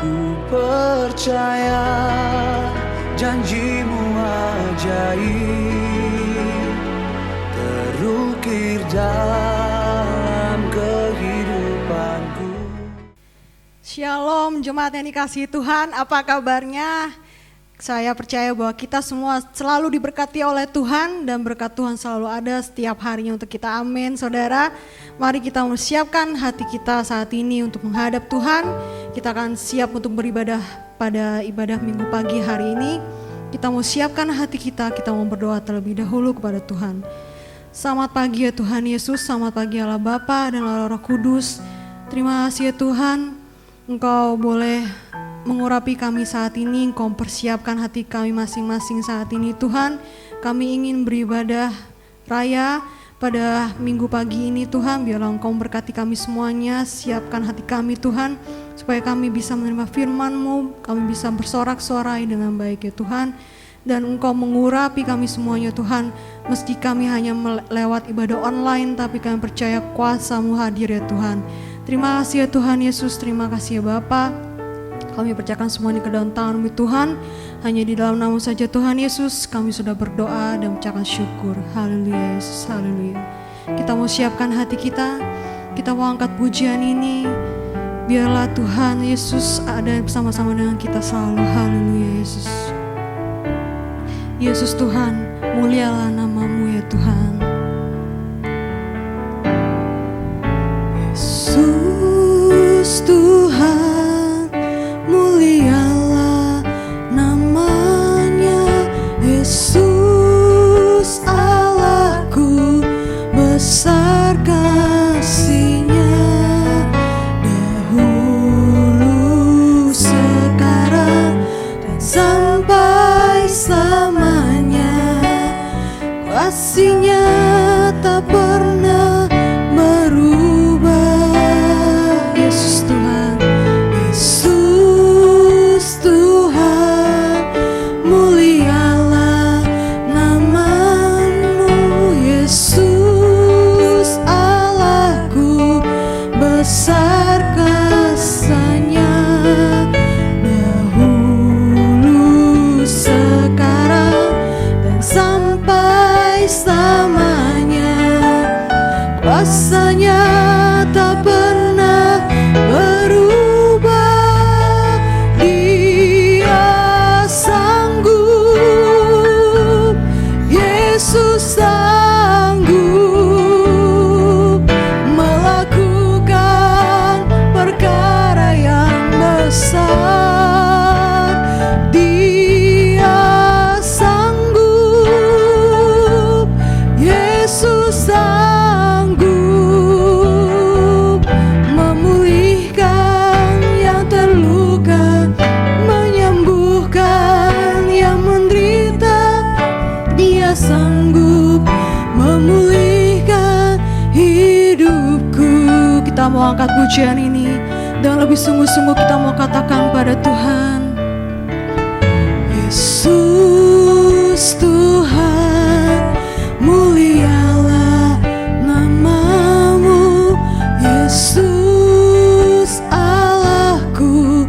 Ku percaya janjimu ajaib, terukir dalam kehidupanku. Shalom jemaat yang dikasihi Tuhan, apa kabarnya? Saya percaya bahwa kita semua selalu diberkati oleh Tuhan dan berkat Tuhan selalu ada setiap harinya untuk kita. Amin. Saudara, mari kita mempersiapkan hati kita saat ini untuk menghadap Tuhan. Kita akan siap untuk beribadah pada ibadah minggu pagi hari ini. Kita mau siapkan hati kita mau berdoa terlebih dahulu kepada Tuhan. Selamat pagi ya Tuhan Yesus, selamat pagi Allah Bapa dan Allah Roh Kudus. Terima kasih ya Tuhan, Engkau boleh mengurapi kami saat ini, Engkau mempersiapkan hati kami masing-masing saat ini Tuhan. Kami ingin beribadah raya pada minggu pagi ini Tuhan. Biarlah Engkau memberkati kami semuanya, siapkan hati kami Tuhan, supaya kami bisa menerima firman-Mu, kami bisa bersorak-sorai dengan baik ya Tuhan. Dan Engkau mengurapi kami semuanya Tuhan. Meski kami hanya lewat ibadah online, tapi kami percaya kuasa-Mu hadir ya Tuhan. Terima kasih ya Tuhan Yesus, terima kasih ya Bapa. Kami percayakan semua ini ke dalam tangan-Mu Tuhan. Hanya di dalam nama saja Tuhan Yesus kami sudah berdoa dan mengucapkan syukur. Haleluya Yesus, haleluya. Kita mau siapkan hati kita mau angkat pujian ini. Biarlah Tuhan Yesus ada bersama-sama dengan kita selalu. Haleluya Yesus. Yesus Tuhan, mulialah nama-Mu ya Tuhan. Yesus Tuhan, mulialah namanya. Yesus Allahku, besar kasih-Nya, dahulu, sekarang, dan sampai selamanya. Kasih-Nya tak pernah berubah. Yesus Tuhan, Yesus Tuhan, mulialah nama-Mu. Yesus Allahku, besar kasih-Nya, dahulu, sekarang, dan sampai selamanya. Kuasa-Nya tak pernah berubah. Dia sanggup, Yesus sanggup melakukan perkara yang besar. Dia sanggup, Yesus sanggup memulihkan yang terluka, menyembuhkan yang menderita. Dia sanggup memulihkan hidupku. Kita mau angkat pujian ini dan lebih sungguh-sungguh kita mau katakan pada Tuhan, Yesus Tuhan, mulialah nama-Mu. Yesus Allahku,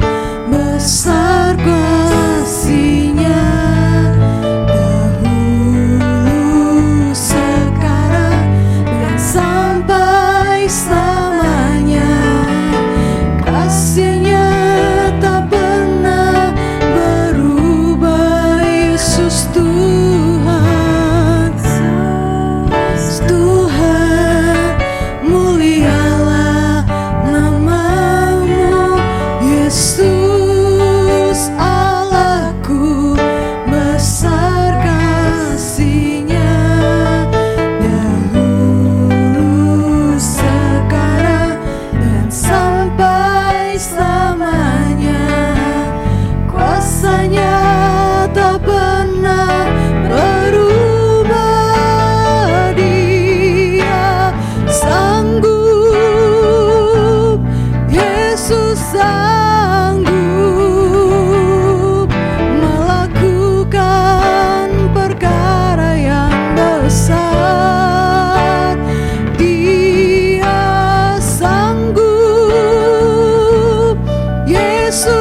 besar kasih-Nya, dahulu, sekarang, dan sampai selamanya. Kasih-Nya tak pernah berubah. Yesus Tuhan,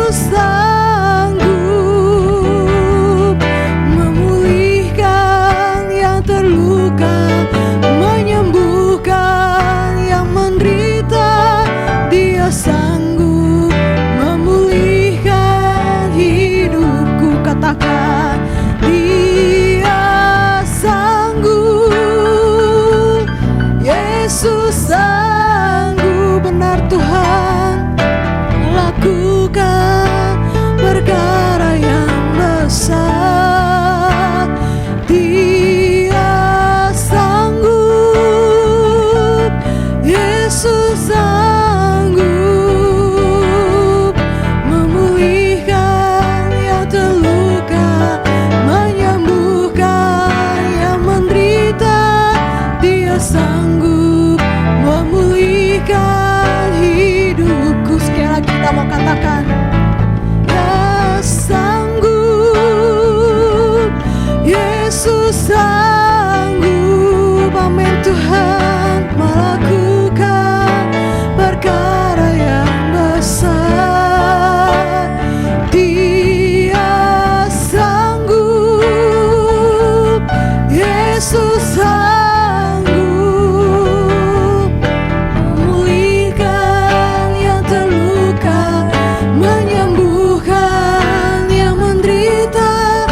Yesus sanggup memulihkan yang terluka, menyembuhkan yang menderita. Dia sanggup memulihkan hidupku. Katakan, Dia sanggup. Yesus sanggup, benar Tuhan, lakukan perkara yang besar. Dia sanggup, Yesus sanggup memulihkan yang terluka, menyembuhkan yang menderita. Dia sanggup memulihkan hidupku. Sekali lagi kita mau katakan, Dia sanggup, Yesus sanggup, amin Tuhan, melakukan perkara yang besar. Dia sanggup, Yesus sanggup memulihkan yang terluka, menyembuhkan yang menderita.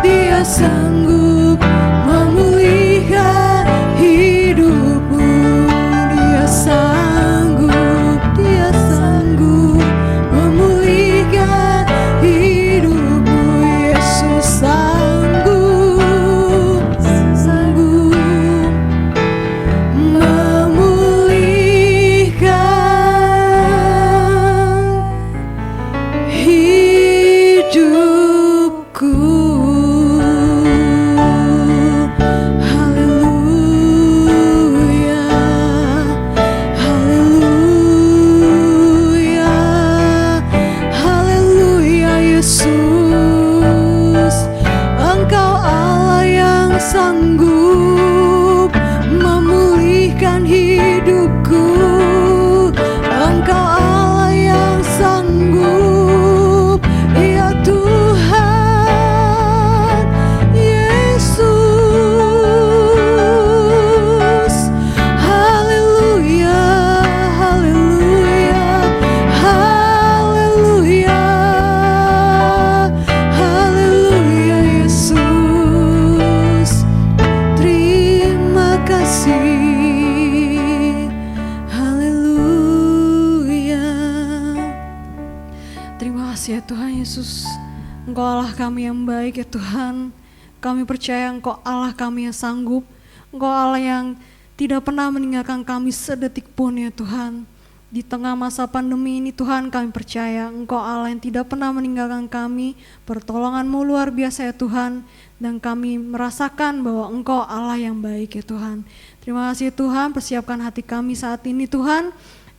Dia sanggup memulihkan hidupmu. Dia sanggup, Dia sanggup memulihkan hidupmu. Yesus sanggup, sanggup memulihkan hidupku. Haleluya, haleluya, haleluya. Yesus, Engkau Allah yang sanggup memulihkan hidupku. Engkau Allah yang sanggup, ya Tuhan Yesus. Haleluya, haleluya, haleluya, haleluya. Yesus, terima kasih. Haleluya. Terima kasih ya Tuhan Yesus. Engkau Allah kami yang baik ya Tuhan. Kami percaya Engkau Allah kami yang sanggup. Engkau Allah yang tidak pernah meninggalkan kami sedetik pun ya Tuhan. Di tengah masa pandemi ini Tuhan, kami percaya Engkau Allah yang tidak pernah meninggalkan kami. Pertolongan-Mu luar biasa ya Tuhan. Dan kami merasakan bahwa Engkau Allah yang baik ya Tuhan. Terima kasih Tuhan, persiapkan hati kami saat ini Tuhan.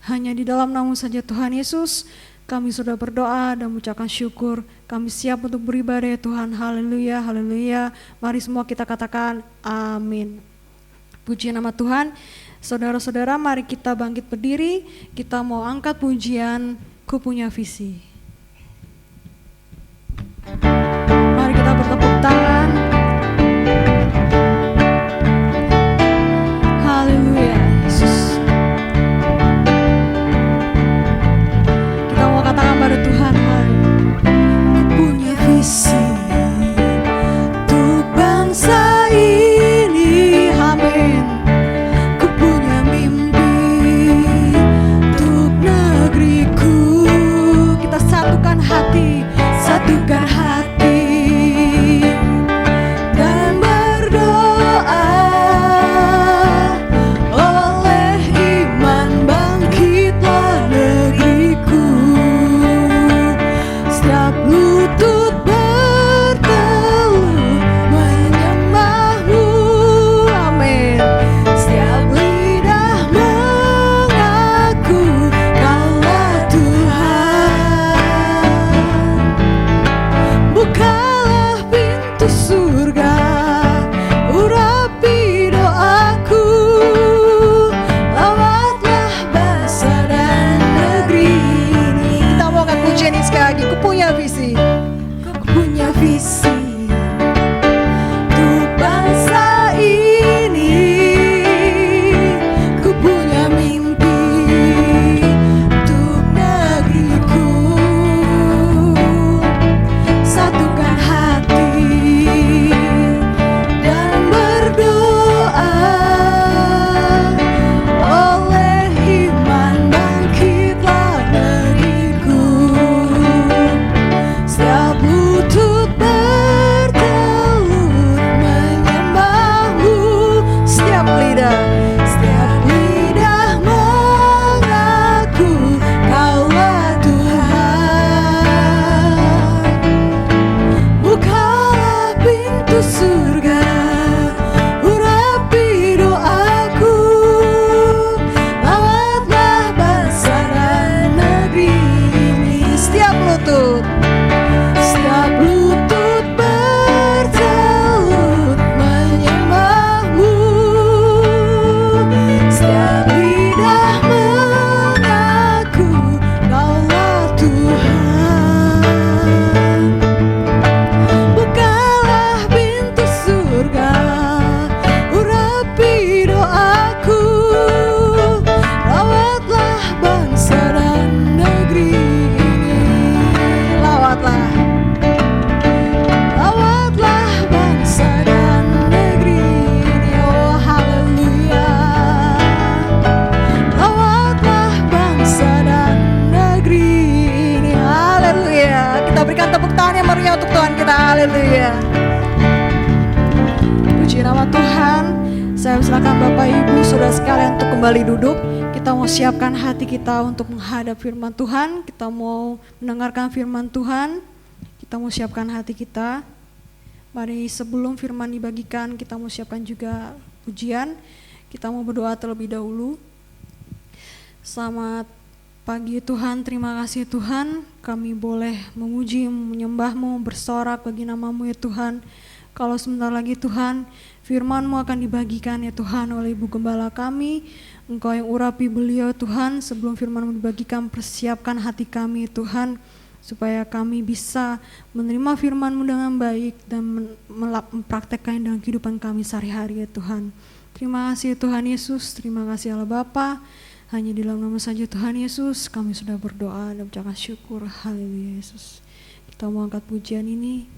Hanya di dalam nama saja Tuhan Yesus, kami sudah berdoa dan mengucapkan syukur. Kami siap untuk beribadah ya Tuhan. Haleluya, haleluya. Mari semua kita katakan amin. Puji nama Tuhan. Saudara-saudara, mari kita bangkit berdiri. Kita mau angkat pujian Ku Punya Visi. Mari kita bertepuk tangan. Haleluya, Yesus. Kita mau katakan pada Tuhan, Ku punya visi untuk bangsa ini, amin. Ku punya mimpi untuk negeriku. Kita satukan hati, satukan hati. punya visi. Ku punya visi untuk bangsa ini. Ku punya mimpi untuk negeriku. Satukan hati dan berdoa. Oleh iman bangkitlah negeriku. Setiap lutut bertelut menyembahmu. Setiap lidah mengaku Kaulah Tuhan. Bukalah pintu surga, urapi doaku. Lawatlah bangsa dan negeri ini. Setiap lutut bertelut menyembahmu. Setiap lidah mengaku Kaulah Tuhan. Bukalah pintu surga, urapi doaku. Lawatlah bangsa dan negeri ini. Lawatlah bangsa dan negeri ini. Oh haleluya. Lawatlah bangsa dan negeri ini. Haleluya. Kita berikan tepuk tangan yang meriah untuk Tuhan kita. Haleluya. Puji nama Tuhan. Saya silakan Bapak Ibu Saudara sekalian untuk kembali duduk. Kita mau siapkan hati kita untuk menghadap firman Tuhan. Kita mau mendengarkan firman Tuhan. Kita mau siapkan hati kita. Mari sebelum firman dibagikan, kita mau siapkan juga pujian. Kita mau berdoa terlebih dahulu. Selamat pagi Tuhan, terima kasih Tuhan. Kami boleh memuji, menyembah-Mu, bersorak bagi nama-Mu ya Tuhan. Kalau sebentar lagi Tuhan, firman-Mu akan dibagikan ya Tuhan oleh Ibu Gembala kami. Engkau yang urapi beliau Tuhan, sebelum firman-Mu dibagikan, persiapkan hati kami Tuhan, supaya kami bisa menerima firman-Mu dengan baik dan mempraktekkan dalam kehidupan kami sehari-hari ya Tuhan. Terima kasih Tuhan Yesus, terima kasih Allah Bapa. Hanya di dalam nama saja Tuhan Yesus kami sudah berdoa dan mengucapkan syukur. Haleluya Yesus. Kita mau angkat pujian ini.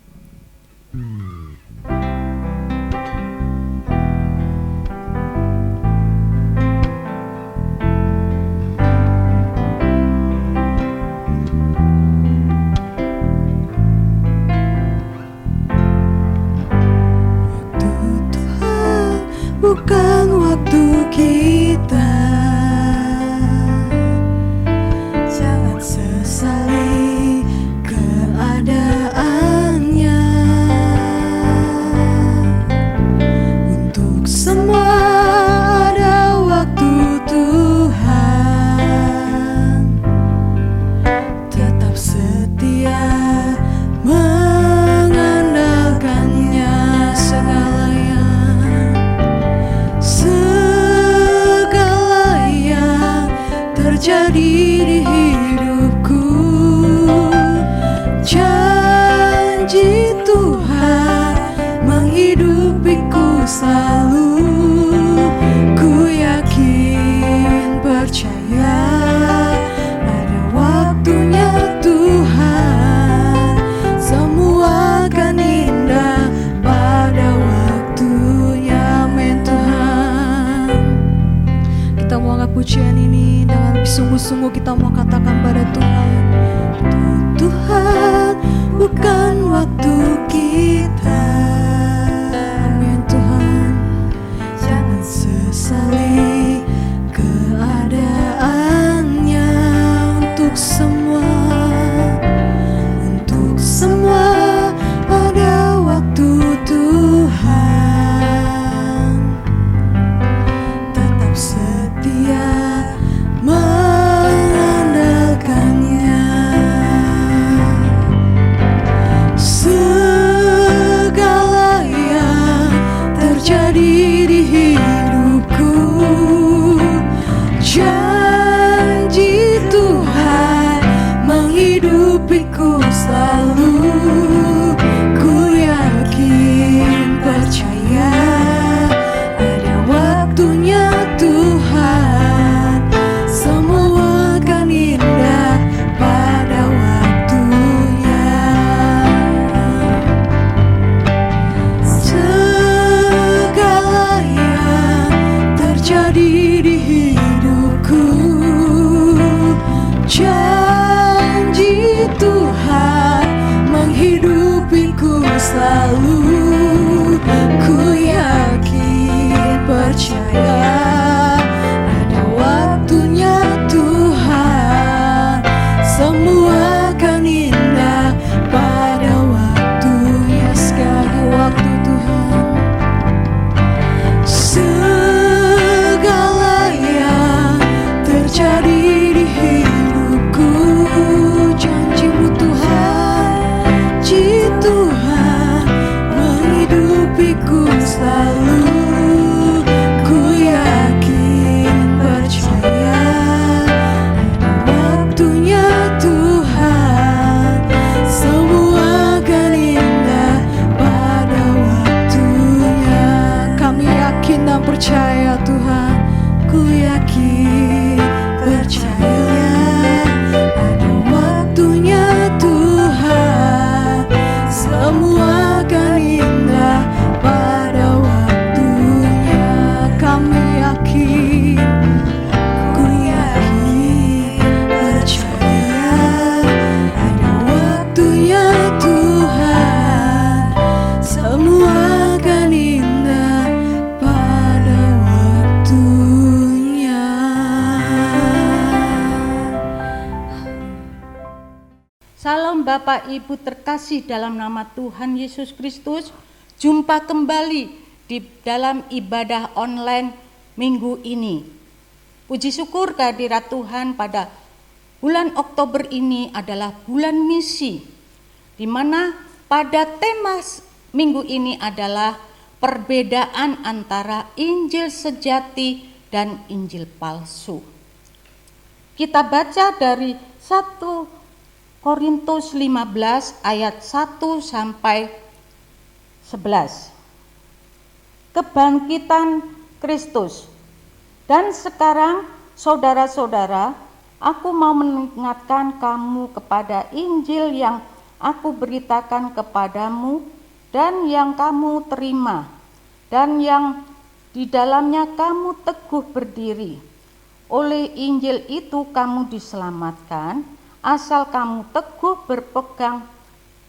Bukan waktu kita, jangan sesali keadaannya. Untuk semua ada waktu Tuhan, tetap setia mengandalkannya. Segala yang terjadi di hidupku, janji Tuhan menghidupiku selalu. Ku yakin percaya ada waktunya Tuhan, semua akan indah pada waktunya. Amin Tuhan. Kita mau angkat pujian ini dengan sungguh-sungguh, kita mau katakan pada Tuhan, Tuhan bukan waktu kita. Amin Tuhan. Jangan sesali keadaannya. Untuk semua ada waktu Tuhan, tetap setia mengandalkannya. Bapak Ibu terkasih dalam nama Tuhan Yesus Kristus, jumpa kembali di dalam ibadah online minggu ini. Puji syukur kehadirat Tuhan pada bulan Oktober ini adalah bulan misi, di mana pada tema minggu ini adalah perbedaan antara Injil sejati dan Injil palsu. Kita baca dari 1 Korintus 15 ayat 1 sampai 11. Kebangkitan Kristus. Dan sekarang saudara-saudara, aku mau mengingatkan kamu kepada Injil yang aku beritakan kepadamu dan yang kamu terima dan yang di dalamnya kamu teguh berdiri. Oleh Injil itu kamu diselamatkan, asal kamu teguh berpegang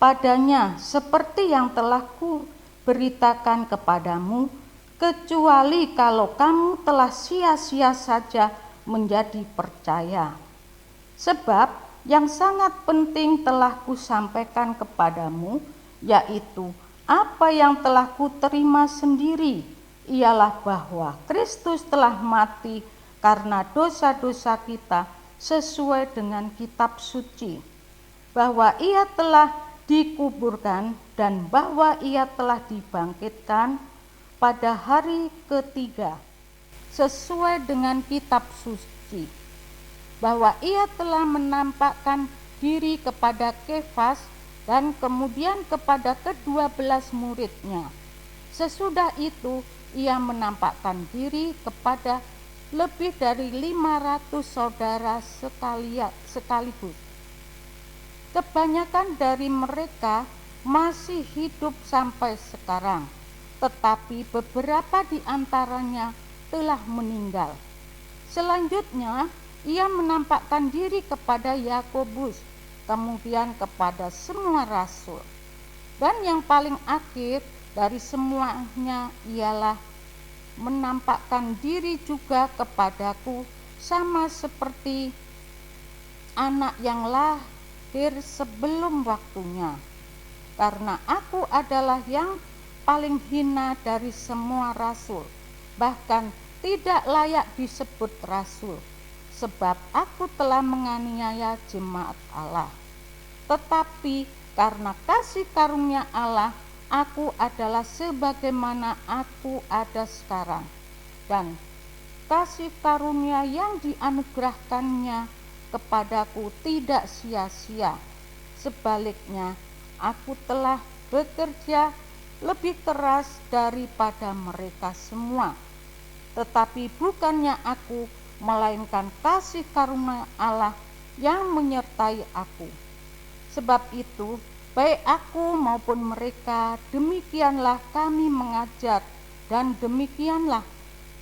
padanya seperti yang telah kuberitakan kepadamu, kecuali kalau kamu telah sia-sia saja menjadi percaya. Sebab yang sangat penting telah kusampaikan kepadamu, yaitu apa yang telah kuterima sendiri, ialah bahwa Kristus telah mati karena dosa-dosa kita sesuai dengan kitab suci, bahwa ia telah dikuburkan dan bahwa ia telah dibangkitkan pada hari ketiga sesuai dengan kitab suci, bahwa ia telah menampakkan diri kepada Kefas dan kemudian kepada ke-12 muridnya. Sesudah itu ia menampakkan diri kepada lebih dari 500 saudara sekaligus. Kebanyakan dari mereka masih hidup sampai sekarang, tetapi beberapa di antaranya telah meninggal. Selanjutnya, ia menampakkan diri kepada Yakobus, kemudian kepada semua rasul. Dan yang paling akhir dari semuanya ialah menampakkan diri juga kepadaku, sama seperti anak yang lahir sebelum waktunya, karena aku adalah yang paling hina dari semua rasul, bahkan tidak layak disebut rasul, sebab aku telah menganiaya jemaat Allah. Tetapi karena kasih karunia Allah, aku adalah sebagaimana aku ada sekarang, dan kasih karunia yang dianugerahkannya kepadaku tidak sia-sia. Sebaliknya, aku telah bekerja lebih keras daripada mereka semua. Tetapi bukannya aku, melainkan kasih karunia Allah yang menyertai aku. Sebab itu, baik aku maupun mereka, demikianlah kami mengajar dan demikianlah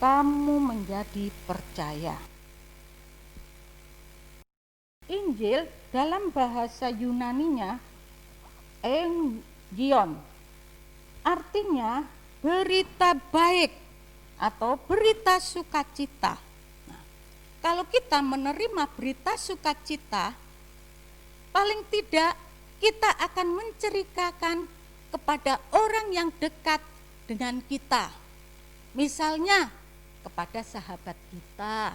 kamu menjadi percaya. Injil dalam bahasa Yunaninya Engion, artinya berita baik atau berita sukacita. Nah, kalau kita menerima berita sukacita, paling tidak kita akan menceritakan kepada orang yang dekat dengan kita. Misalnya kepada sahabat kita.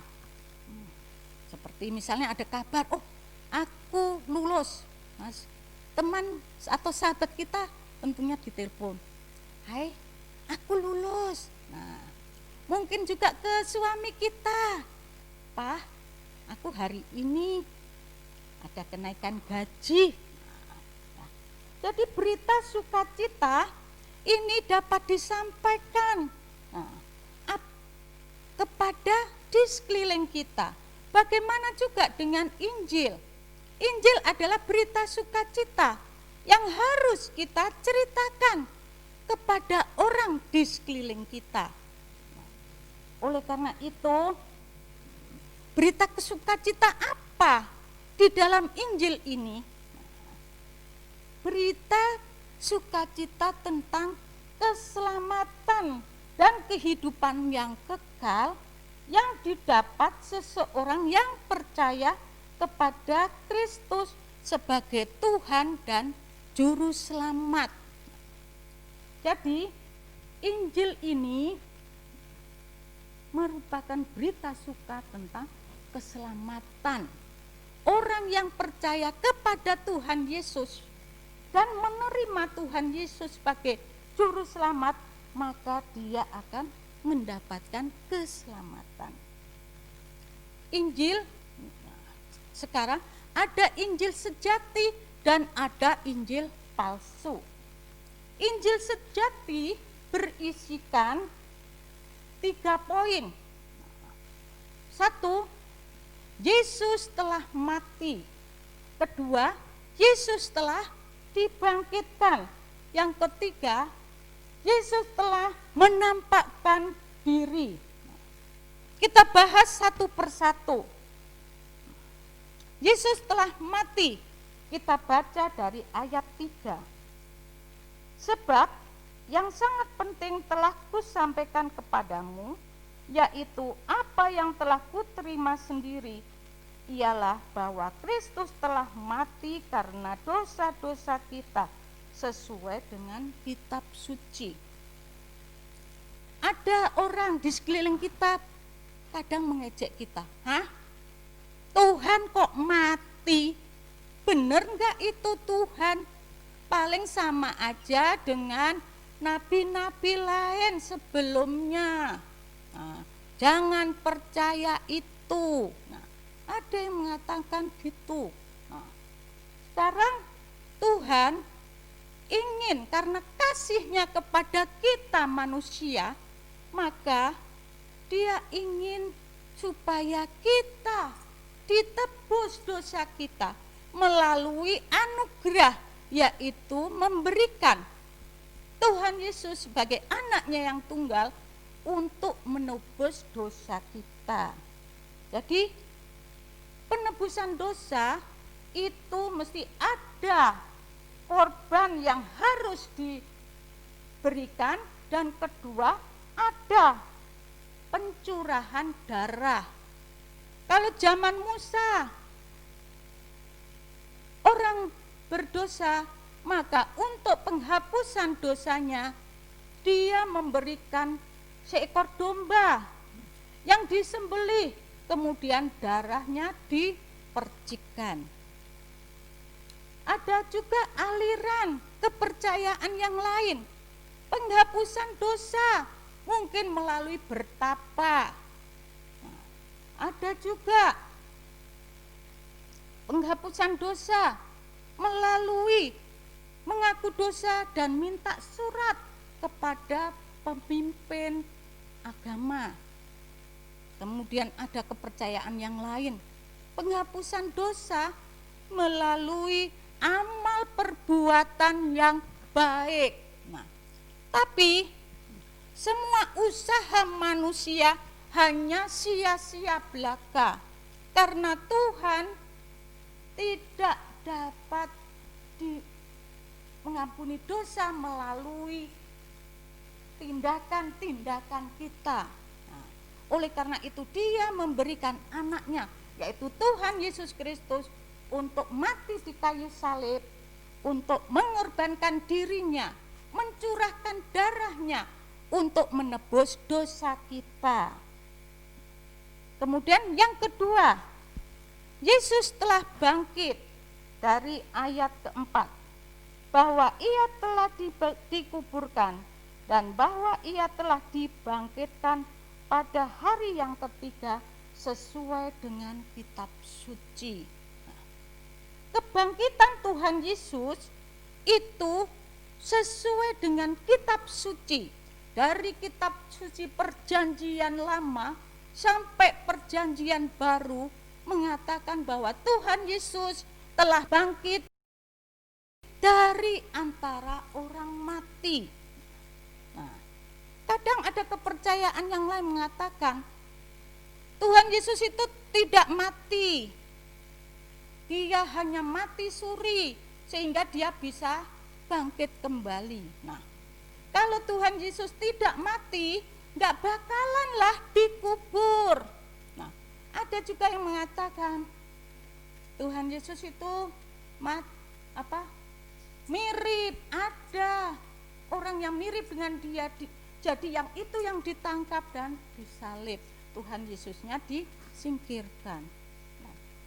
Seperti misalnya ada kabar, oh aku lulus. Mas, teman atau sahabat kita tentunya ditelepon. Hai, aku lulus. Nah, mungkin juga ke suami kita. Pak, aku hari ini ada kenaikan gaji. Jadi berita sukacita ini dapat disampaikan kepada di sekeliling kita. Bagaimana juga dengan Injil? Injil adalah berita sukacita yang harus kita ceritakan kepada orang di sekeliling kita. Oleh karena itu, berita sukacita apa di dalam Injil ini? Berita sukacita tentang keselamatan dan kehidupan yang kekal yang didapat seseorang yang percaya kepada Kristus sebagai Tuhan dan Juru Selamat. Jadi Injil ini merupakan berita suka tentang keselamatan. Orang yang percaya kepada Tuhan Yesus dan menerima Tuhan Yesus sebagai Juru Selamat, maka dia akan mendapatkan keselamatan. Injil, sekarang ada Injil sejati dan ada Injil palsu. Injil sejati berisikan 3 poin. 1, Yesus telah mati. 2, Yesus telah dibangkitkan. Yang ketiga, Yesus telah menampakkan diri. Kita bahas satu persatu. Yesus telah mati. Kita baca dari ayat 3. Sebab yang sangat penting telah kusampaikan kepadamu, yaitu apa yang telah kuterima sendiri, ialah bahwa Kristus telah mati karena dosa-dosa kita sesuai dengan kitab suci. Ada orang di sekeliling kita kadang mengejek kita. Hah? Tuhan kok mati? Bener enggak itu Tuhan? Paling sama aja dengan nabi-nabi lain sebelumnya. Nah, jangan percaya itu. Nah, ada yang mengatakan gitu. Nah, sekarang Tuhan ingin karena kasih-Nya kepada kita manusia, maka Dia ingin supaya kita ditebus dosa kita melalui anugerah, yaitu memberikan Tuhan Yesus sebagai anaknya yang tunggal untuk menebus dosa kita. Jadi penebusan dosa itu mesti ada korban yang harus diberikan, dan kedua ada pencurahan darah. Kalau zaman Musa orang berdosa, maka untuk penghapusan dosanya dia memberikan seekor domba yang disembelih, kemudian darahnya dipercikkan. Ada juga aliran kepercayaan yang lain, penghapusan dosa mungkin melalui bertapa. Ada juga penghapusan dosa melalui mengaku dosa dan minta surat kepada pemimpin agama. Kemudian ada kepercayaan yang lain, penghapusan dosa melalui amal perbuatan yang baik. Nah, tapi semua usaha manusia hanya sia-sia belaka, karena Tuhan tidak dapat mengampuni dosa melalui tindakan-tindakan kita. Nah, oleh karena itu Dia memberikan anaknya, yaitu Tuhan Yesus Kristus, untuk mati di kayu salib, untuk mengorbankan dirinya, mencurahkan darahnya untuk menebus dosa kita. Kemudian yang kedua, Yesus telah bangkit, dari ayat keempat, bahwa Ia telah dikuburkan dan bahwa Ia telah dibangkitkan pada hari yang ketiga sesuai dengan kitab suci. Nah, kebangkitan Tuhan Yesus itu sesuai dengan kitab suci, dari kitab suci perjanjian lama sampai perjanjian baru, mengatakan bahwa Tuhan Yesus telah bangkit dari antara orang mati. Nah, kadang ada kepercayaan yang lain mengatakan Tuhan Yesus itu tidak mati, Dia hanya mati suri sehingga Dia bisa bangkit kembali. Nah, kalau Tuhan Yesus tidak mati, enggak bakalanlah dikubur. Nah, ada juga yang mengatakan Tuhan Yesus itu mirip, ada orang yang mirip dengan dia, jadi yang itu yang ditangkap dan disalib. Tuhan Yesusnya disingkirkan.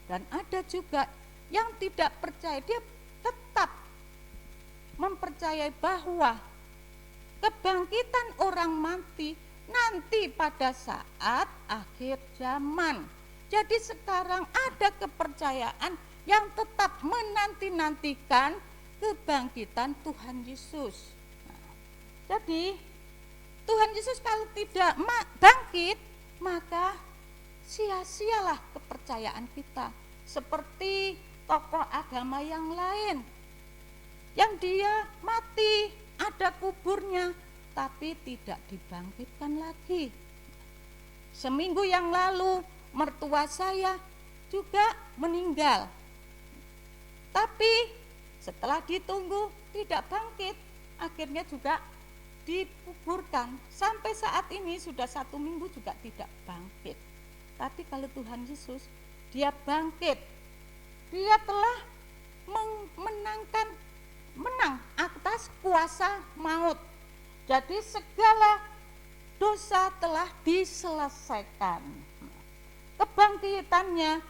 Dan ada juga yang tidak percaya, dia tetap mempercayai bahwa kebangkitan orang mati nanti pada saat akhir zaman. Jadi sekarang ada kepercayaan yang tetap menanti-nantikan kebangkitan Tuhan Yesus. Jadi Tuhan Yesus kalau tidak bangkit, maka sia-sialah kepercayaan kita. Seperti tokoh agama yang lain, yang dia mati, ada kuburnya, tapi tidak dibangkitkan lagi. Seminggu yang lalu mertua saya juga meninggal, tapi setelah ditunggu tidak bangkit, akhirnya juga dikuburkan. Sampai saat ini sudah 1 minggu juga tidak bangkit. Tapi kalau Tuhan Yesus, dia bangkit, dia telah menang atas kuasa maut. Jadi segala dosa telah diselesaikan. Kebangkitannya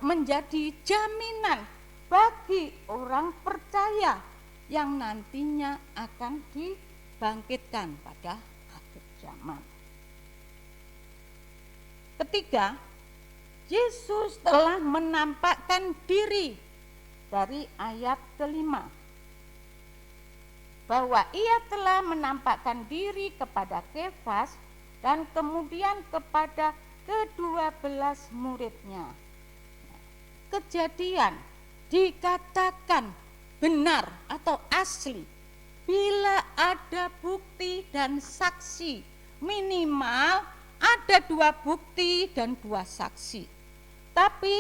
menjadi jaminan bagi orang percaya yang nantinya akan dibangkitkan pada akhir zaman. Ketiga, Yesus telah menampakkan diri dari ayat kelima, bahwa ia telah menampakkan diri kepada Kefas dan kemudian kepada ke-12 muridnya. Kejadian dikatakan benar atau asli bila ada bukti dan saksi, minimal ada 2 bukti dan 2 saksi. Tapi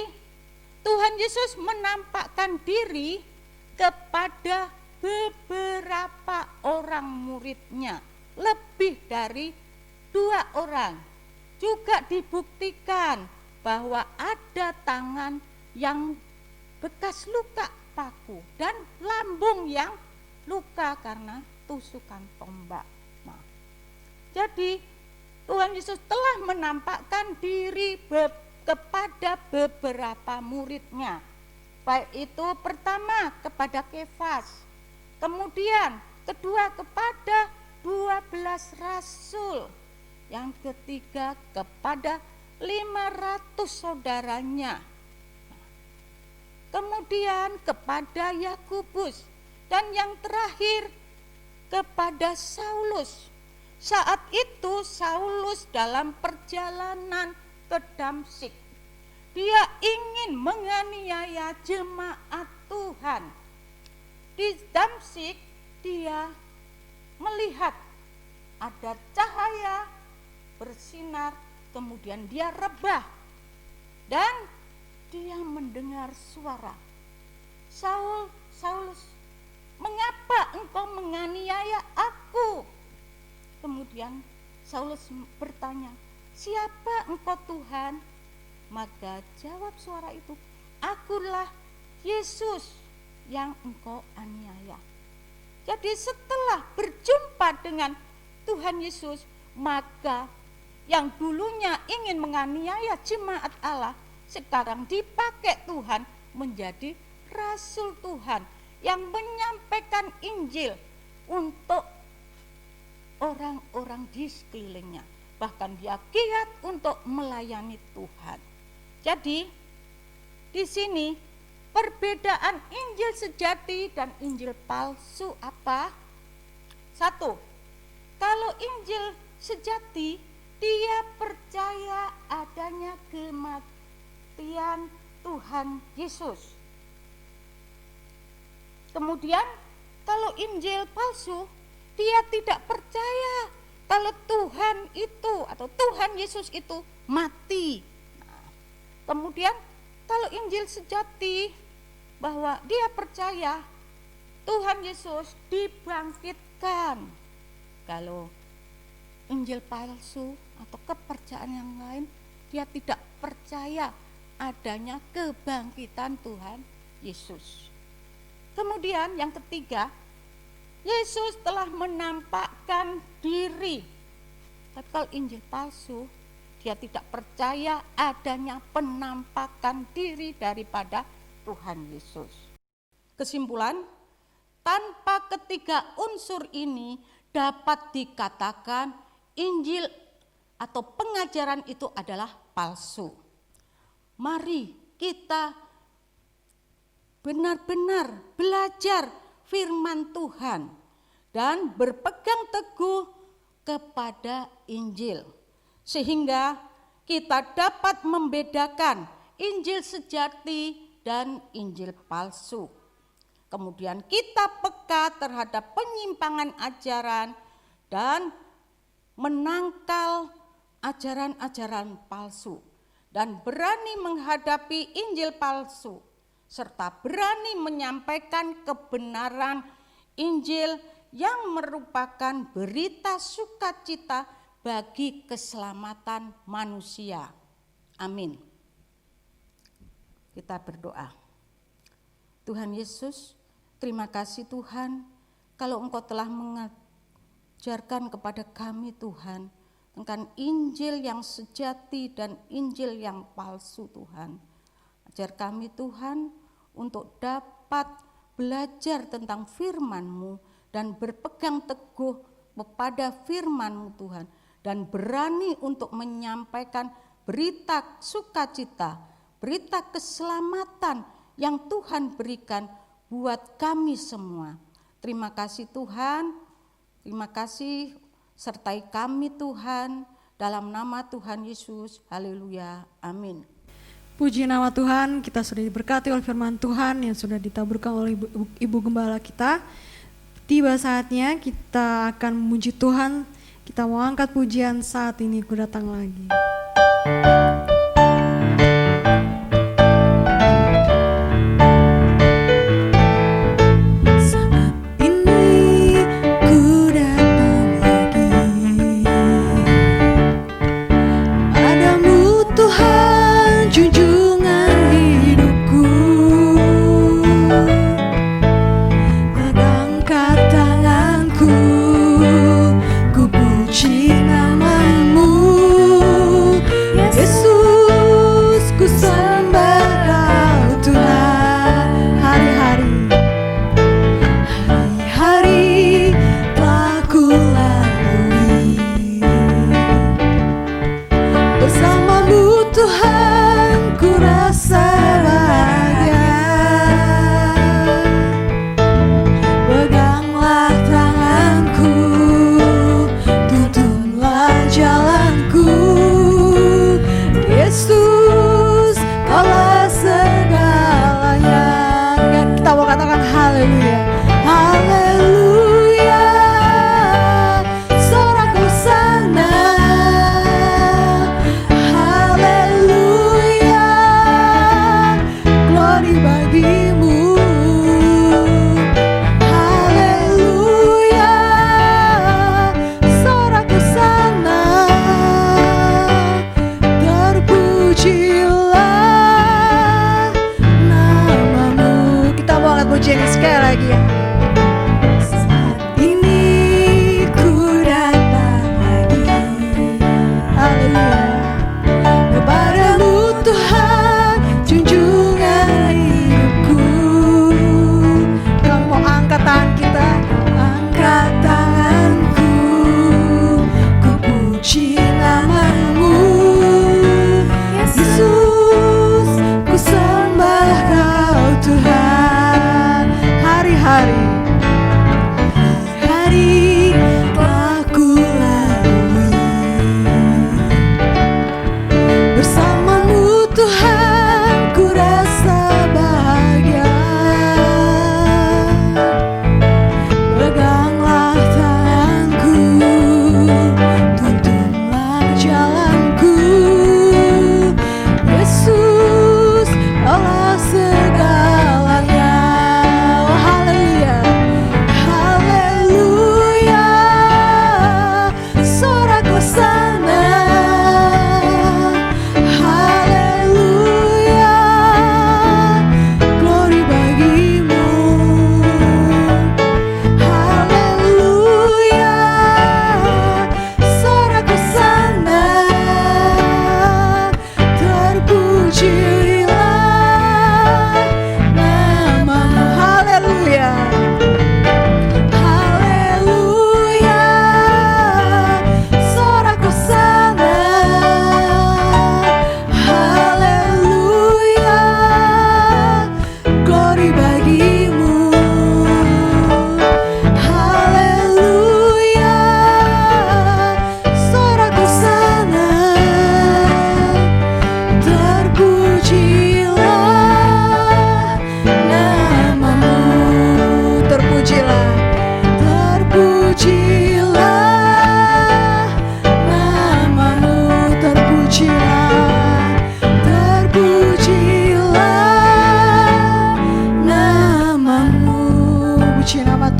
Tuhan Yesus menampakkan diri kepada beberapa orang muridnya, lebih dari 2 orang. Juga dibuktikan bahwa ada tangan yang bekas luka paku dan lambung yang luka karena tusukan tombak. Nah, jadi Tuhan Yesus telah menampakkan diri kepada beberapa muridnya. Baik itu pertama kepada Kefas, kemudian kedua kepada 12 rasul, yang ketiga kepada 500 saudaranya, kemudian kepada Yakobus, dan yang terakhir kepada Saulus. Saat itu Saulus dalam perjalanan ke Damsyik, dia ingin menganiaya jemaat Tuhan. Di Damsyik dia melihat ada cahaya bersinar, kemudian dia rebah dan dia mendengar suara, Saulus, mengapa engkau menganiaya aku? Kemudian Saulus bertanya, siapa engkau Tuhan? Maka jawab suara itu, akulah Yesus yang engkau aniaya. Jadi setelah berjumpa dengan Tuhan Yesus, maka yang dulunya ingin menganiaya jemaat Allah, sekarang dipakai Tuhan menjadi rasul Tuhan yang menyampaikan Injil untuk orang-orang di sekelilingnya. Bahkan dia giat untuk melayani Tuhan. Jadi di sini perbedaan Injil sejati dan Injil palsu apa? 1. Kalau Injil sejati, dia percaya adanya kematian Tuhan Yesus. Kemudian kalau Injil palsu, dia tidak percaya kalau Tuhan itu atau Tuhan Yesus itu mati. Nah, kemudian kalau Injil sejati, bahwa dia percaya Tuhan Yesus dibangkitkan. Kalau Injil palsu atau kepercayaan yang lain, dia tidak percaya adanya kebangkitan Tuhan Yesus. Kemudian yang ketiga, Yesus telah menampakkan diri. Tapi kalau Injil palsu, dia tidak percaya adanya penampakan diri daripada Tuhan Yesus. Kesimpulan, tanpa ketiga unsur ini dapat dikatakan Injil atau pengajaran itu adalah palsu. Mari kita benar-benar belajar firman Tuhan dan berpegang teguh kepada Injil, sehingga kita dapat membedakan Injil sejati dan Injil palsu. Kemudian kita peka terhadap penyimpangan ajaran dan menangkal ajaran-ajaran palsu, dan berani menghadapi Injil palsu, serta berani menyampaikan kebenaran Injil yang merupakan berita sukacita bagi keselamatan manusia. Amin. Kita berdoa. Tuhan Yesus, terima kasih Tuhan, kalau Engkau telah mengajarkan kepada kami Tuhan tentang Injil yang sejati dan Injil yang palsu Tuhan. Ajar kami Tuhan untuk dapat belajar tentang firman-Mu dan berpegang teguh kepada firman-Mu Tuhan, dan berani untuk menyampaikan berita sukacita, berita keselamatan yang Tuhan berikan buat kami semua. Terima kasih Tuhan, terima kasih, sertai kami Tuhan, dalam nama Tuhan Yesus, haleluya, amin. Puji nama Tuhan, kita sudah diberkati oleh firman Tuhan yang sudah ditaburkan oleh Ibu Gembala kita. Tiba saatnya kita akan memuji Tuhan. Kita mau angkat pujian saat ini, Ku Datang Lagi. Ku puji namamu.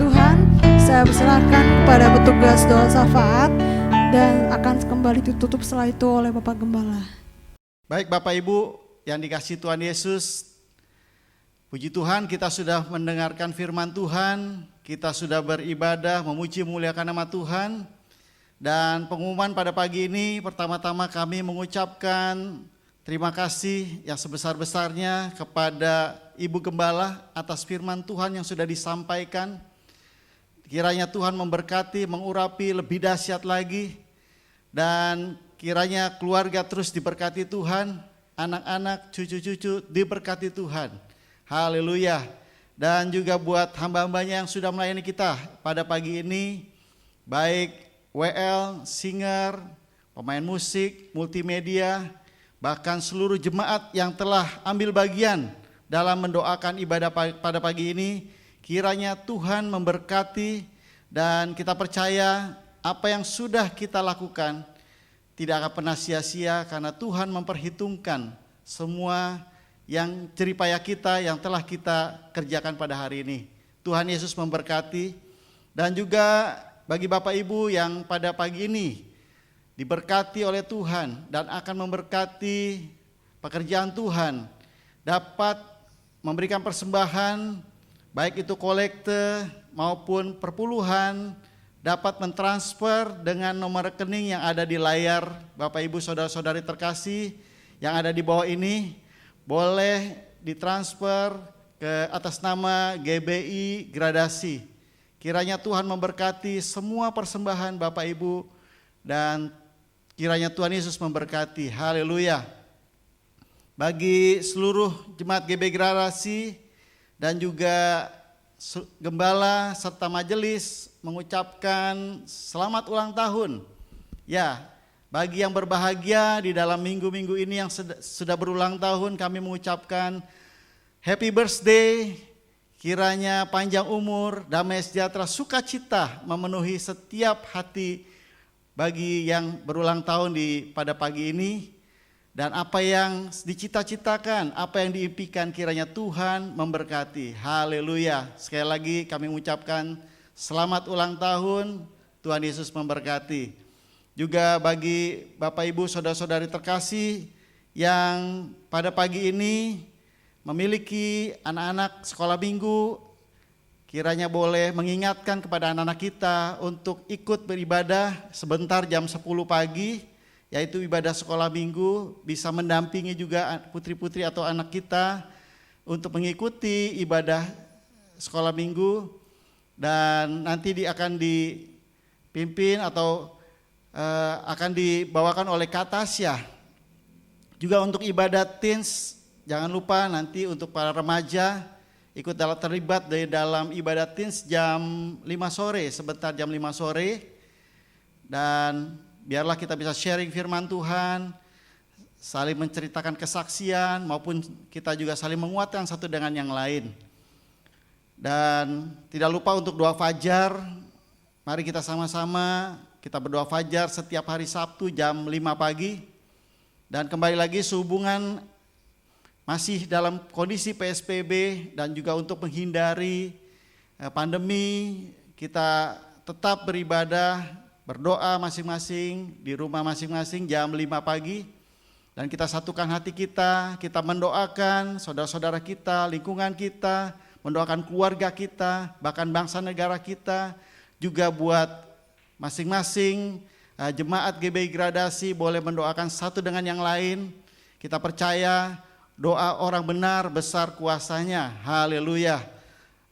Tuhan. Saya berserahkan kepada petugas doa syafaat dan akan kembali ditutup setelah itu oleh Bapak Gembala. Baik Bapak Ibu yang dikasihi Tuhan Yesus, puji Tuhan kita sudah mendengarkan firman Tuhan, kita sudah beribadah, memuji memuliakan nama Tuhan. Dan pengumuman pada pagi ini, pertama-tama kami mengucapkan terima kasih yang sebesar-besarnya kepada Ibu Gembala atas firman Tuhan yang sudah disampaikan. Kiranya Tuhan memberkati, mengurapi lebih dahsyat lagi. Dan kiranya keluarga terus diberkati Tuhan, anak-anak, cucu-cucu diberkati Tuhan. Haleluya. Dan juga buat hamba-hambanya yang sudah melayani kita pada pagi ini, baik WL, singer, pemain musik, multimedia, bahkan seluruh jemaat yang telah ambil bagian dalam mendoakan ibadah pada pagi ini, kiranya Tuhan memberkati dan kita percaya apa yang sudah kita lakukan tidak akan pernah sia-sia karena Tuhan memperhitungkan semua yang jeripaya kita yang telah kita kerjakan pada hari ini. Tuhan Yesus memberkati. Dan juga bagi Bapak Ibu yang pada pagi ini diberkati oleh Tuhan dan akan memberkati pekerjaan Tuhan, dapat memberikan persembahan baik itu kolekte maupun perpuluhan, dapat mentransfer dengan nomor rekening yang ada di layar. Bapak Ibu saudara-saudari terkasih yang ada di bawah ini boleh ditransfer ke atas nama GBI Gradasi. Kiranya Tuhan memberkati semua persembahan Bapak Ibu dan kiranya Tuhan Yesus memberkati. Haleluya. Bagi seluruh jemaat GBI Gradasi dan juga gembala serta majelis mengucapkan selamat ulang tahun. Ya, bagi yang berbahagia di dalam minggu-minggu ini yang sudah berulang tahun, kami mengucapkan happy birthday. Kiranya panjang umur, damai sejahtera, sukacita memenuhi setiap hati bagi yang berulang tahun pada pagi ini. Dan apa yang dicita-citakan, apa yang diimpikan kiranya Tuhan memberkati. Haleluya. Sekali lagi kami mengucapkan selamat ulang tahun, Tuhan Yesus memberkati. Juga bagi Bapak Ibu saudara-saudari terkasih yang pada pagi ini memiliki anak-anak sekolah minggu, kiranya boleh mengingatkan kepada anak-anak kita untuk ikut beribadah sebentar jam 10 pagi, yaitu ibadah sekolah minggu, bisa mendampingi juga putri-putri atau anak kita untuk mengikuti ibadah sekolah minggu, dan nanti akan dipimpin atau akan dibawakan oleh Kak Tasya. Juga untuk ibadah teens, jangan lupa nanti untuk para remaja ikut terlibat dari dalam ibadah teens jam 5 sore, sebentar jam 5 sore. Dan biarlah kita bisa sharing firman Tuhan, saling menceritakan kesaksian maupun kita juga saling menguatkan satu dengan yang lain. Dan tidak lupa untuk doa fajar, mari kita sama-sama kita berdoa fajar setiap hari Sabtu jam 5 pagi. Dan kembali lagi sehubungan masih dalam kondisi PSBB dan juga untuk menghindari pandemi, kita tetap beribadah, berdoa masing-masing di rumah masing-masing jam 5 pagi. Dan kita satukan hati kita mendoakan saudara-saudara kita, lingkungan kita, mendoakan keluarga kita, bahkan bangsa negara kita, juga buat masing-masing jemaat GBI Gradasi boleh mendoakan satu dengan yang lain. Kita percaya doa orang benar besar kuasanya. Haleluya.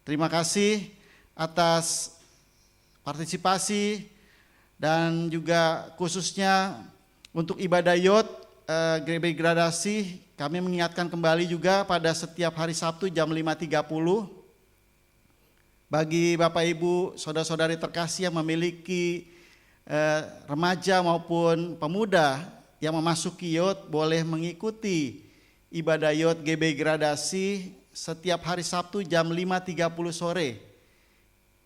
Terima kasih atas partisipasi dan juga khususnya untuk ibadah Yot GBI Gradasi, kami mengingatkan kembali juga pada setiap hari Sabtu jam 5.30. Bagi Bapak Ibu saudara-saudari terkasih yang memiliki remaja maupun pemuda yang memasuki Yot boleh mengikuti ibadah Yot GBI Gradasi setiap hari Sabtu jam 5.30 sore.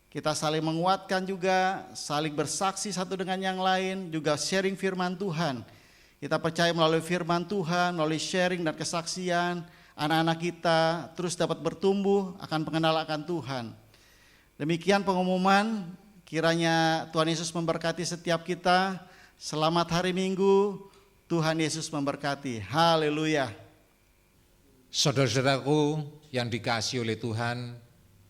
Kita saling menguatkan juga, saling bersaksi satu dengan yang lain, juga sharing firman Tuhan. Kita percaya melalui firman Tuhan, melalui sharing dan kesaksian, anak-anak kita terus dapat bertumbuh akan pengenalan akan Tuhan. Demikian pengumuman, kiranya Tuhan Yesus memberkati setiap kita. Selamat hari Minggu, Tuhan Yesus memberkati. Haleluya. Saudara-saudaraku yang dikasihi oleh Tuhan,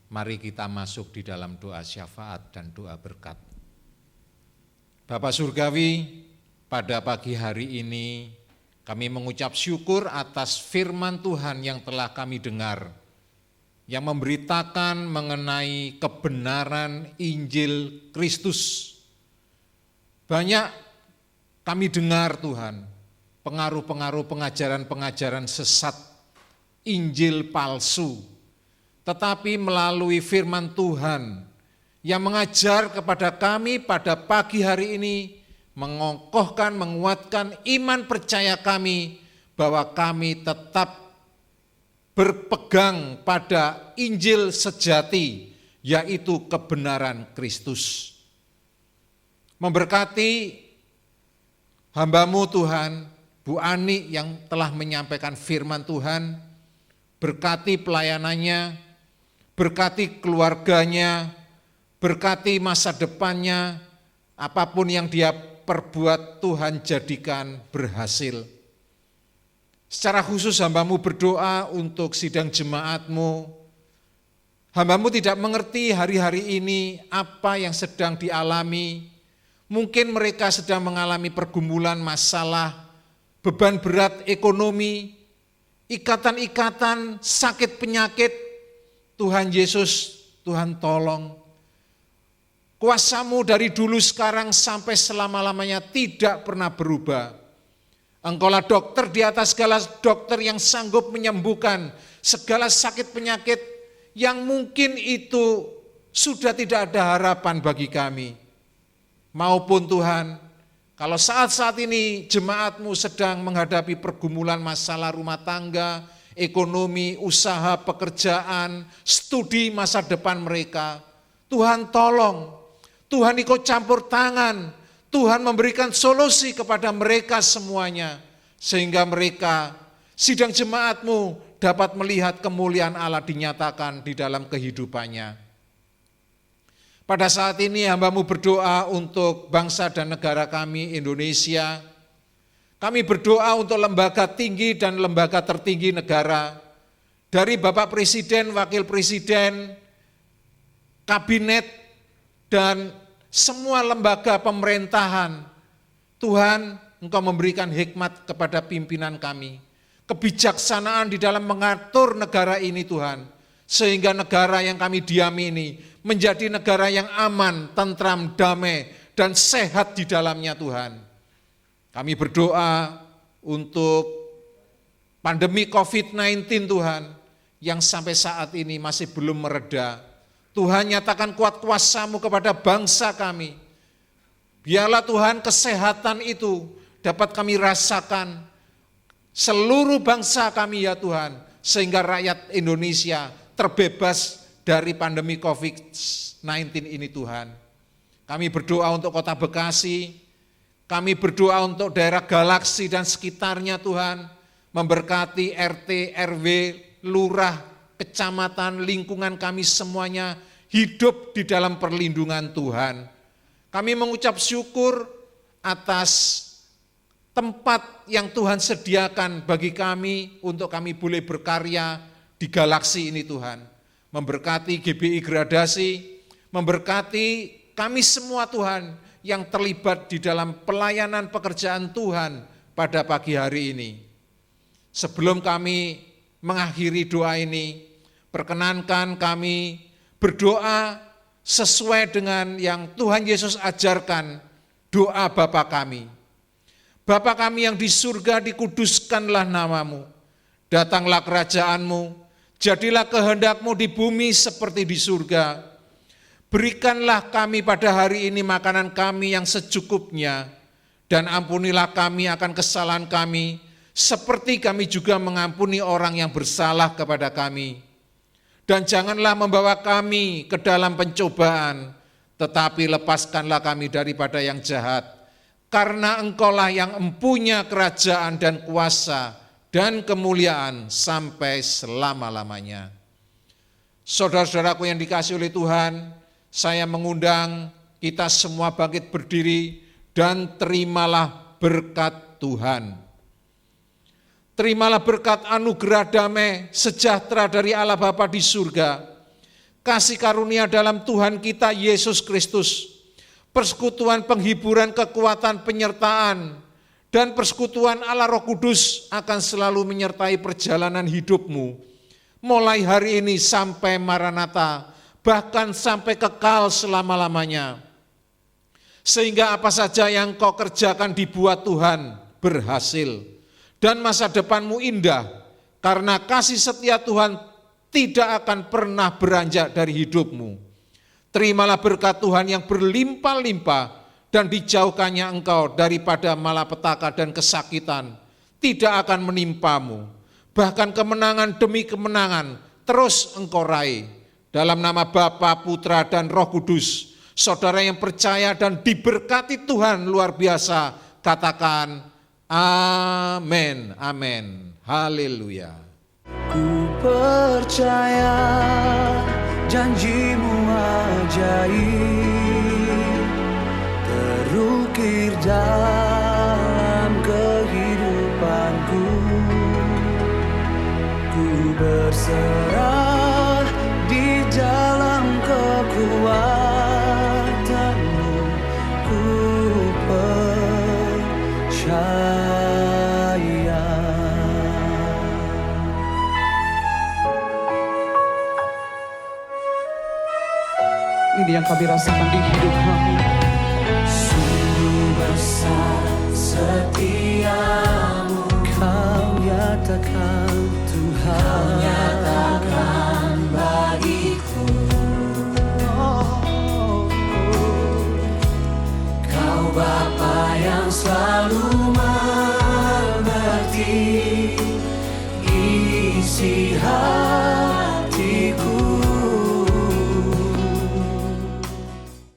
mari kita masuk di dalam doa syafaat dan doa berkat. Bapa Surgawi, pada pagi hari ini kami mengucap syukur atas firman Tuhan yang telah kami dengar, yang memberitakan mengenai kebenaran Injil Kristus. Banyak kami dengar Tuhan, pengaruh-pengaruh pengajaran-pengajaran sesat, Injil palsu, tetapi melalui firman Tuhan yang mengajar kepada kami pada pagi hari ini, mengokohkan, menguatkan iman percaya kami bahwa kami tetap berpegang pada Injil sejati, yaitu kebenaran Kristus. Memberkati hamba-Mu Tuhan, Bu Ani yang telah menyampaikan firman Tuhan, berkati pelayanannya, berkati keluarganya, berkati masa depannya, apapun yang dia perbuat Tuhan jadikan berhasil. Secara khusus hamba-Mu berdoa untuk sidang jemaat-Mu. Hamba-Mu tidak mengerti hari-hari ini apa yang sedang dialami. Mungkin mereka sedang mengalami pergumulan masalah, beban berat ekonomi, ikatan-ikatan, sakit penyakit. Tuhan Yesus, Tuhan tolong. Kuasa-Mu dari dulu sekarang sampai selama-lamanya tidak pernah berubah. Engkaulah dokter di atas segala dokter yang sanggup menyembuhkan segala sakit penyakit yang mungkin itu sudah tidak ada harapan bagi kami. Maupun Tuhan, kalau saat-saat ini jemaat-Mu sedang menghadapi pergumulan masalah rumah tangga, ekonomi, usaha, pekerjaan, studi masa depan mereka, Tuhan tolong, Tuhan ikut campur tangan, Tuhan memberikan solusi kepada mereka semuanya, sehingga mereka, sidang jemaat-Mu dapat melihat kemuliaan Allah dinyatakan di dalam kehidupannya. Pada saat ini hamba-Mu berdoa untuk bangsa dan negara kami Indonesia. Kami berdoa untuk lembaga tinggi dan lembaga tertinggi negara. Dari Bapak Presiden, Wakil Presiden, Kabinet, dan semua lembaga pemerintahan. Tuhan, Engkau memberikan hikmat kepada pimpinan kami. Kebijaksanaan di dalam mengatur negara ini Tuhan. Sehingga negara yang kami diami ini menjadi negara yang aman, tentram, damai, dan sehat di dalamnya Tuhan. Kami berdoa untuk pandemi COVID-19 Tuhan, yang sampai saat ini masih belum mereda. Tuhan nyatakan kuat kuasa-Mu kepada bangsa kami. Biarlah Tuhan kesehatan itu dapat kami rasakan seluruh bangsa kami ya Tuhan, sehingga rakyat Indonesia terbebas dari pandemi COVID-19 ini Tuhan. Kami berdoa untuk kota Bekasi, kami berdoa untuk daerah Galaksi dan sekitarnya Tuhan, memberkati RT, RW, lurah, kecamatan, lingkungan kami semuanya hidup di dalam perlindungan Tuhan. Kami mengucap syukur atas tempat yang Tuhan sediakan bagi kami untuk kami boleh berkarya di Galaksi ini Tuhan. Memberkati GBI Gradasi, memberkati kami semua Tuhan yang terlibat di dalam pelayanan pekerjaan Tuhan pada pagi hari ini. Sebelum kami mengakhiri doa ini, perkenankan kami berdoa sesuai dengan yang Tuhan Yesus ajarkan, doa Bapa kami. Bapa kami yang di surga, dikuduskanlah nama-Mu, datanglah kerajaan-Mu, jadilah kehendak-Mu di bumi seperti di surga. Berikanlah kami pada hari ini makanan kami yang secukupnya, dan ampunilah kami akan kesalahan kami, seperti kami juga mengampuni orang yang bersalah kepada kami. Dan janganlah membawa kami ke dalam pencobaan, tetapi lepaskanlah kami daripada yang jahat. Karena Engkaulah yang empunya kerajaan dan kuasa dan kemuliaan sampai selama-lamanya. Saudara-saudaraku yang dikasihi oleh Tuhan, saya mengundang kita semua bangkit berdiri dan terimalah berkat Tuhan. Terimalah berkat anugerah damai sejahtera dari Allah Bapa di surga, kasih karunia dalam Tuhan kita Yesus Kristus, persekutuan penghiburan kekuatan penyertaan, dan persekutuan Allah Roh Kudus akan selalu menyertai perjalanan hidupmu, mulai hari ini sampai Maranatha, bahkan sampai kekal selama-lamanya. Sehingga apa saja yang kau kerjakan dibuat Tuhan berhasil, dan masa depanmu indah, karena kasih setia Tuhan tidak akan pernah beranjak dari hidupmu. Terimalah berkat Tuhan yang berlimpah-limpah, dan dijauhkannya engkau daripada malapetaka dan kesakitan tidak akan menimpamu. Bahkan kemenangan demi kemenangan terus engkau raih. Dalam nama Bapa, Putra, dan Roh Kudus, saudara yang percaya dan diberkati Tuhan luar biasa, katakan amin, amin, haleluya. Ku percaya janjimu ajaib, terukir dalam kehidupanku. Ku berserah di dalam kekuatanmu. Ku percaya. Ini yang kami rasakan di hidup kami. Sungguh besar setiamu, kau nyatakan Tuhan, kau nyatakan bagiku. Kau Bapa yang selalu mengerti isi hati.